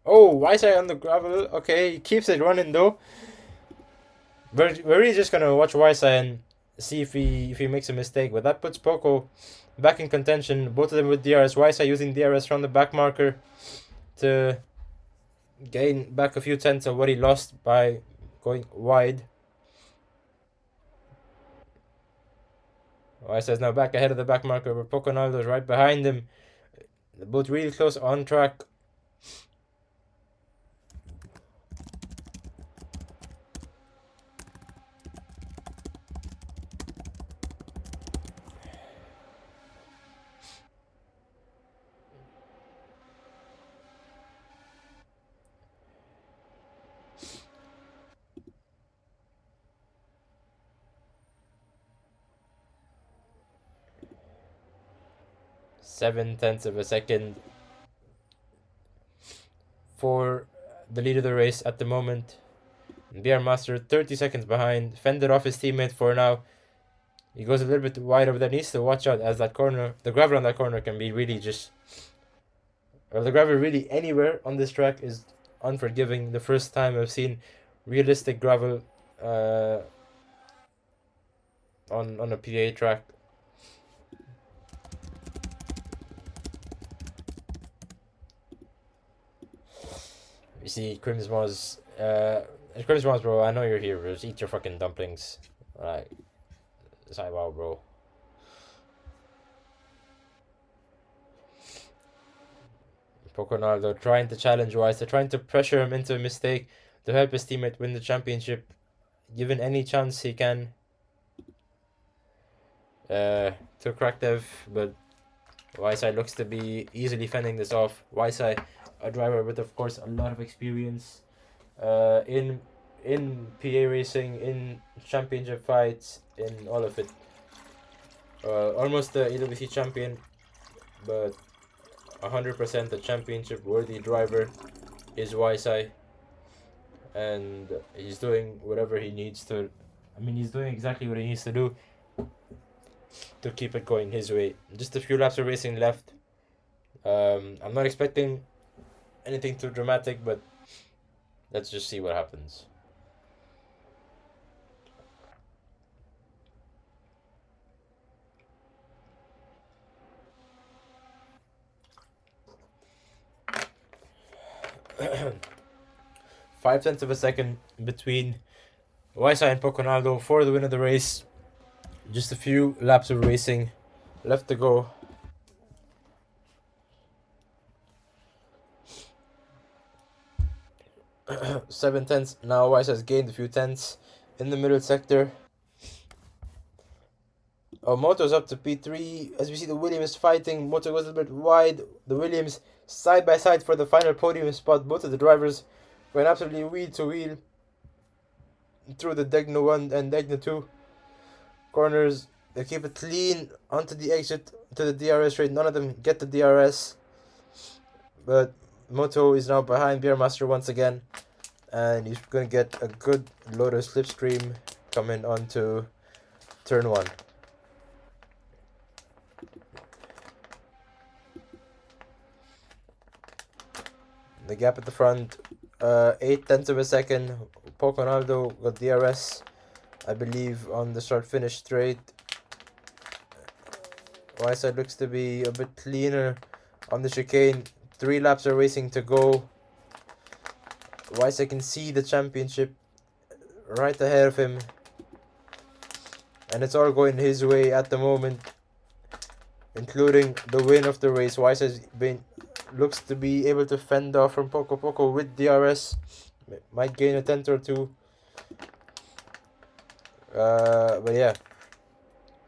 Oh, YSI on the gravel. Okay, he keeps it running though. We're really just gonna watch YSI and see if he makes a mistake. But that puts Poco back in contention. Both of them with DRS. YSI using DRS from the back marker to gain back a few tenths of what he lost by going wide. YSI is now back ahead of the back marker, but Poconaldo is right behind him. They're both really close on track. Seven-tenths of a second for the lead of the race at the moment. BR Master 30 seconds behind, fended off his teammate for now. He goes a little bit wide over there, needs to watch out as that corner, the gravel on that corner can be really just, or the gravel really anywhere on this track is unforgiving. The first time I've seen realistic gravel on a PA track. You see, Crimsmos, bro, I know you're here, bro. Just eat your fucking dumplings. Alright. Sorry, wow, bro. Poconaldo trying to challenge Weiss. They're trying to pressure him into a mistake to help his teammate win the championship. Given any chance he can. To Kraktev, but Weissai looks to be easily fending this off. Weissai, a driver with, of course, a lot of experience in PA racing, in championship fights, in all of it. Almost the EWC champion, but 100% a championship worthy driver is Weissai, and he's doing whatever he needs to. I mean, he's doing exactly what he needs to do to keep it going his way. Just a few laps of racing left. I'm not expecting anything too dramatic, but let's just see what happens. Five-tenths of a second between Weissai and Poconaldo for the win of the race. Just a few laps of racing left to go. Seven tenths. Now Weiss has gained a few tenths in the middle sector. Moto's up to P3. As we see the Williams fighting. Moto goes a little bit wide. The Williams side by side for the final podium spot. Both of the drivers going absolutely wheel to wheel through the Degna 1 and Degna 2 corners. They keep it clean onto the exit to the DRS straight. None of them get the DRS. But Moto is now behind Beermaster once again. And he's going to get a good load of slipstream coming onto turn 1. The gap at the front, 8 tenths of a second. Poconaldo got DRS, I believe, on the start-finish straight. Weissai looks to be a bit cleaner on the chicane. 3 laps of racing to go. Weissai can see the championship right ahead of him. And it's all going his way at the moment, including the win of the race. Weissai looks to be able to fend off from Poco with DRS. Might gain a tenth or two. But yeah.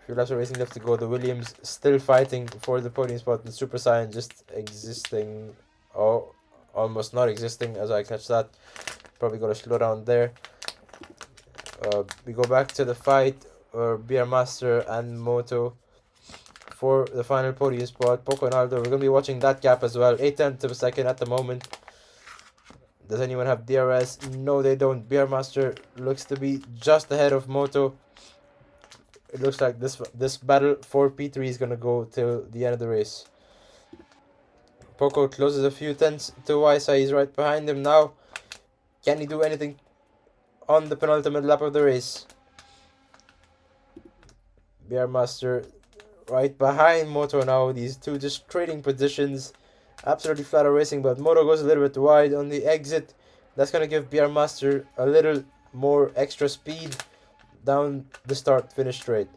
Few laps of racing left to go. The Williams still fighting for the podium spot. The Super Saiyan just existing. Oh, almost not existing as I catch that. Probably got to slow down there. We go back to the fight. BR Master and Moto for the final podium spot. Poconaldo, we're going to be watching that gap as well. 8 tenths of a second at the moment. Does anyone have DRS? No, they don't. BR Master looks to be just ahead of Moto. It looks like this battle for P3 is going to go till the end of the race. Poco closes a few tenths to Weissai. He's right behind him now. Can he do anything on the penultimate lap of the race? BR Master right behind Moto now. These two just trading positions. Absolutely flat out racing, but Moto goes a little bit wide on the exit. That's going to give BR Master a little more extra speed down the start finish straight.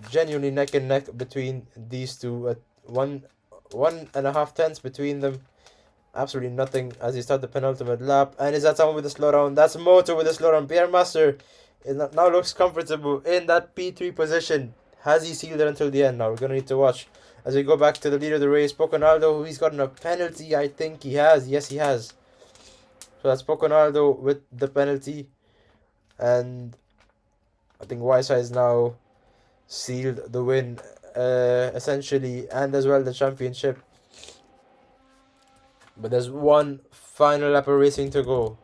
genuinely neck and neck between these two. At 1.5 tenths between them. Absolutely nothing as he starts the penultimate lap. And is that someone with a slowdown? That's Moto with a slowdown. Pierre Master now looks comfortable in that P3 position. Has he sealed it until the end? Now we're going to need to watch as we go back to the leader of the race, Poconaldo, who he's gotten a penalty. I think he has. Yes, he has. So that's Poconaldo with the penalty. And I think YSI has now sealed the win, essentially, and as well the championship. But there's one final lap of racing to go.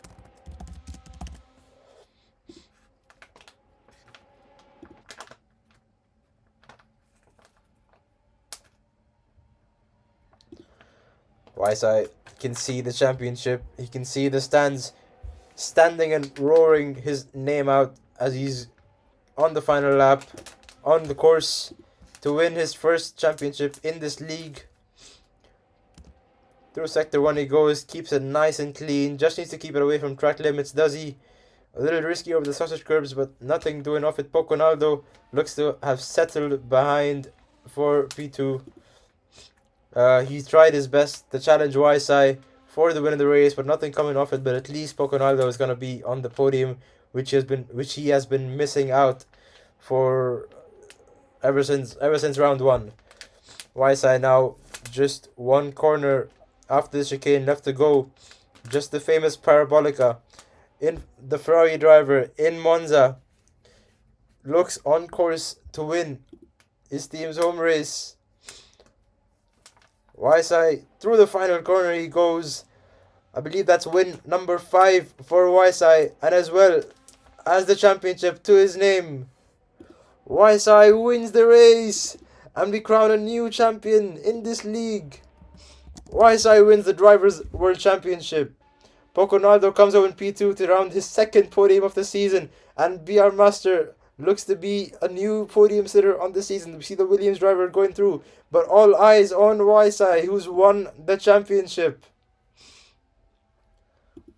YSI can see the championship. He can see the stands standing and roaring his name out as he's on the final lap, on the course to win his first championship in this league. Through sector 1 he goes, keeps it nice and clean, just needs to keep it away from track limits, does he? A little risky over the sausage curbs, but nothing doing off it. Poconaldo looks to have settled behind for P2. He tried his best to challenge YSI for the win of the race, but nothing coming off it. But at least Poconaldo is going to be on the podium, which he has been missing out for ever since round 1. YSI now just one corner after the chicane left to go. Just the famous Parabolica. In the Ferrari driver in Monza looks on course to win his team's home race. YSI through the final corner he goes. I believe that's win number 5 for YSI, and as well as the championship to his name. YSI wins the race, and we crown a new champion in this league. YSI wins the Drivers' World Championship. Poconaldo comes out in P2 to round his second podium of the season, and BR Master looks to be a new podium sitter on the season. We see the Williams driver going through, but all eyes on YSI, who's won the championship.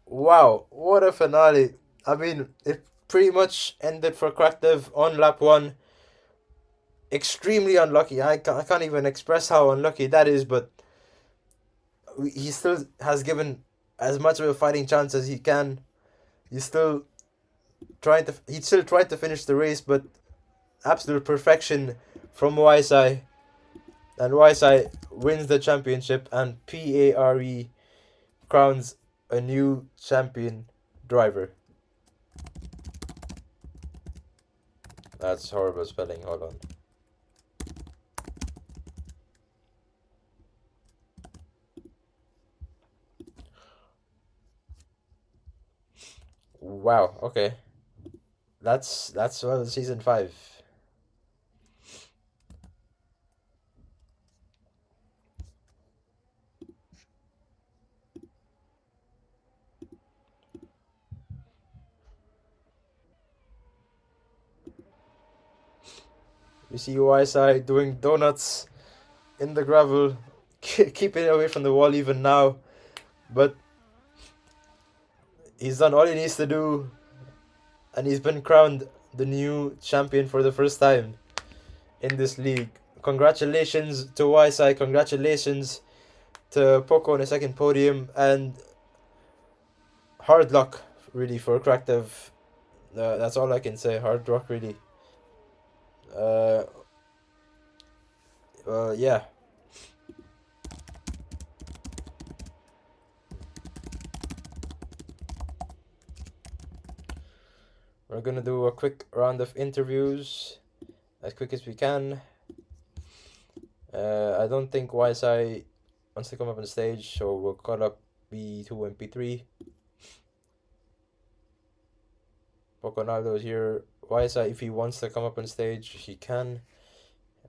Wow, what a finale. I mean, it pretty much ended for Krakow on lap 1. Extremely unlucky. I can't even express how unlucky that is, but he still has given as much of a fighting chance as he can. He's still tried to finish the race, but absolute perfection from YSI. And YSI wins the championship, and Pare crowns a new champion driver. That's horrible spelling, hold on. Wow, okay. That's well season 5. You see YSI doing donuts in the gravel, keeping it away from the wall even now. But he's done all he needs to do, and he's been crowned the new champion for the first time in this league. Congratulations to YSI, congratulations to Poco on a second podium, and hard luck really for Krakow. That's all I can say, hard luck really. Yeah. We're gonna do a quick round of interviews, as quick as we can. I don't think YSI wants to come up on stage, so we'll call up P2 and P3. Poconaldo is here. YSI, if he wants to come up on stage, he can.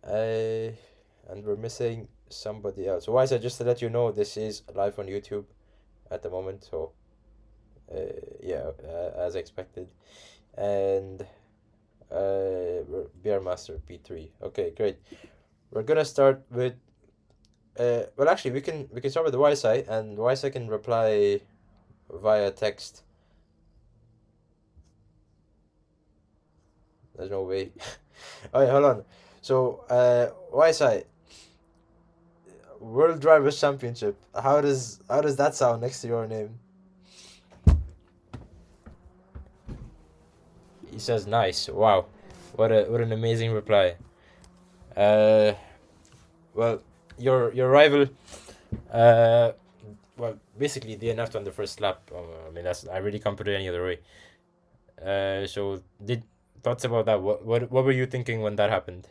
And we're missing somebody else. So YSI, just to let you know, this is live on YouTube at the moment, so yeah, as expected. And Beer Master P3. Okay, great. We're gonna start with well, actually, we can start with the YSI, and YSI can reply via text. There's no way. Alright, hold on. So, YSI World Drivers Championship. How does that sound next to your name? He says nice. Wow, what an amazing reply. Uh, well, your rival. Uh, well, basically DNF'd on the first lap. I mean, that's I really can't put it any other way. So did thoughts about that? What were you thinking when that happened?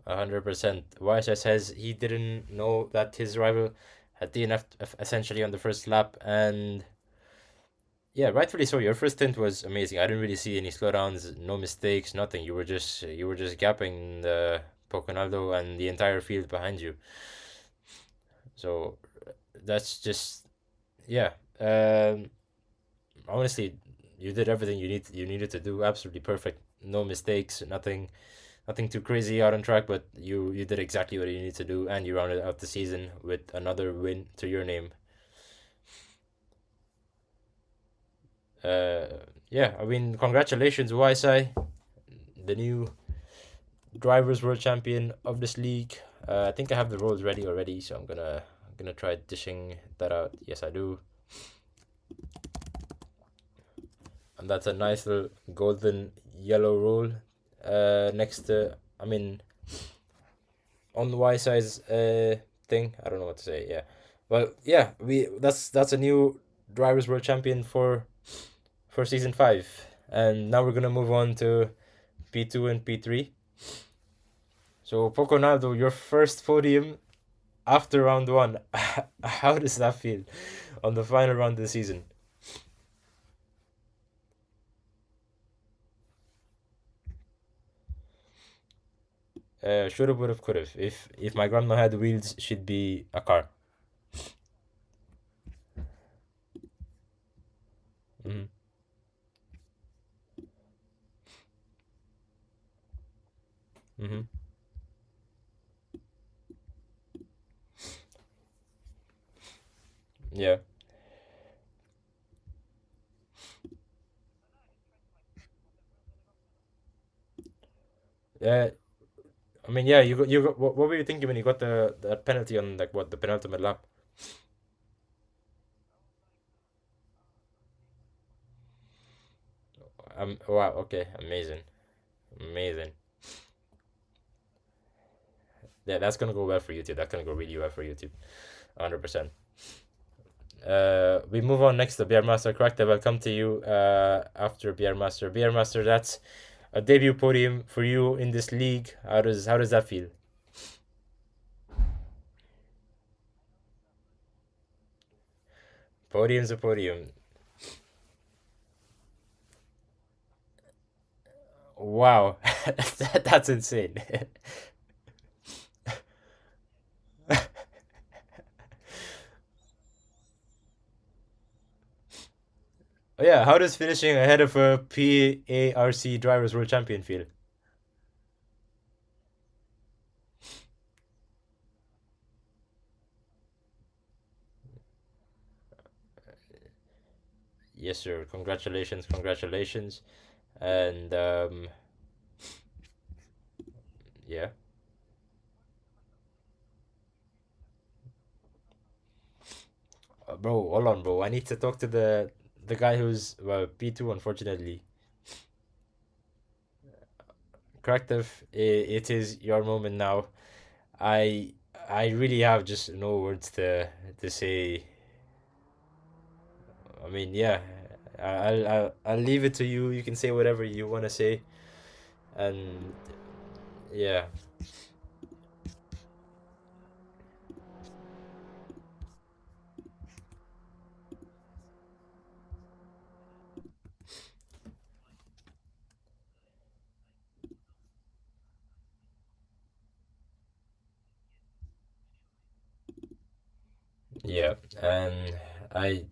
100%. YSI says he didn't know that his rival had DNF'd essentially on the first lap, and yeah, rightfully so. Your first stint was amazing. I didn't really see any slowdowns, no mistakes, nothing. You were just gapping the Poconaldo and the entire field behind you. So that's just yeah. Honestly, you did everything you needed to do. Absolutely perfect. No mistakes. Nothing too crazy out on track. But you did exactly what you needed to do, and you rounded out the season with another win to your name. Uh, yeah. I mean, congratulations, YSI, the new drivers world champion of this league. I think I have the roles ready already, so I'm gonna try dishing that out. Yes, I do, and that's a nice little golden yellow roll. Next to I mean on the Y size thing. I don't know what to say. Yeah, well, yeah, we that's a new drivers world champion for season 5, and now we're gonna move on to P2 and P3. So Poconaldo, your first podium after round one. How does that feel on the final round of the season? Should have, would have, could have. If my grandma had wheels, she'd be a car. Hmm. Hmm. Yeah. Uh, I mean, yeah. You got. What were you thinking when you got the penalty on like what the penultimate lap? Wow. Okay. Amazing. Amazing. Yeah, that's gonna go well for YouTube. That's gonna go really well for YouTube. 100%. We move on next to Beer Master. Correct. I will come to you after Beer Master. Beer Master, that's a debut podium for you in this league. How does that feel? Podium's a podium. Wow, that's insane. Yeah, how does finishing ahead of a PARC Drivers World Champion feel? Yes, sir. Congratulations, congratulations, and yeah, bro. Hold on, bro. I need to talk to the guy who's well P2. Unfortunately, corrective. It is your moment now. I I really have just no words to say. I mean, yeah, I'll leave it to you. You can say whatever you want to say, and yeah, yeah, and I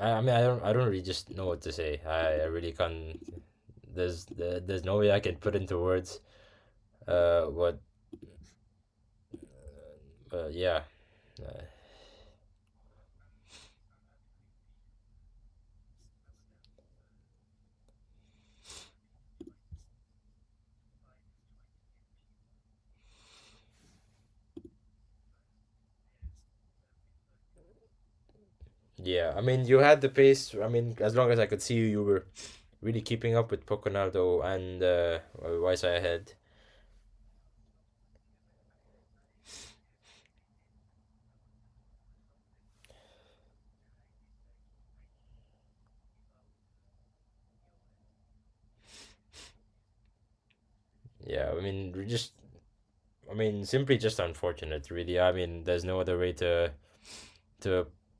I mean, I don't really just know what to say. I really can't. There's no way I can put into words. What? Yeah. Uh, yeah. I mean, you had the pace. I mean, as long as I could see you, you were really keeping up with Poconaldo and Weiss ahead. Yeah. I mean, we just. I mean, simply just unfortunate, really. I mean, there's no other way to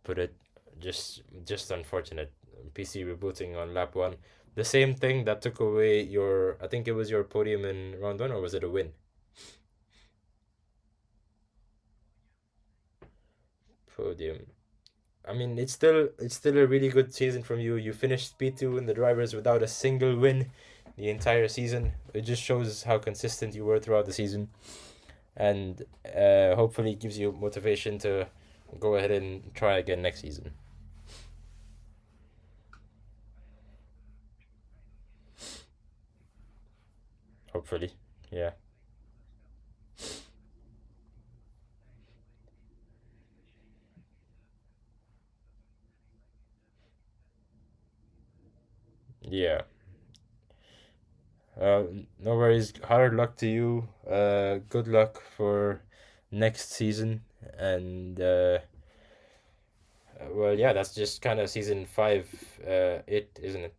put it. Just unfortunate. PC rebooting on lap one. The same thing that took away your. I think it was your podium in round one, or was it a win? Podium. I mean, it's still a really good season from you. You finished P2 in the drivers without a single win the entire season. It just shows how consistent you were throughout the season, and hopefully gives you motivation to go ahead and try again next season. Hopefully, yeah, yeah. Uh, no worries. Hard luck to you. Good luck for next season, and well, yeah, that's just kind of season five. It isn't it?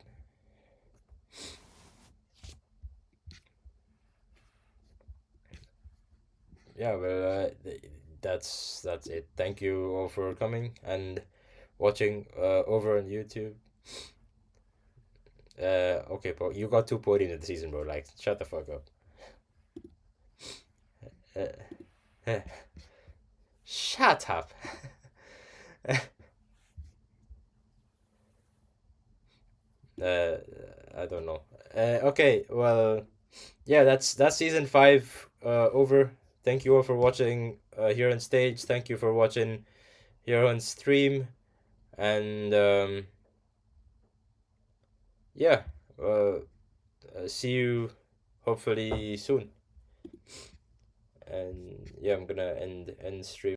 Yeah, well, that's it. Thank you all for coming and watching over on YouTube. Okay, bro, you got two podiums in the season, bro. Like, shut the fuck up. Shut up. uh, I don't know. Okay, well, yeah, that's season five over. Thank you all for watching here on stage. Thank you for watching here on stream, and yeah, uh, see you hopefully soon. And yeah, I'm gonna end stream.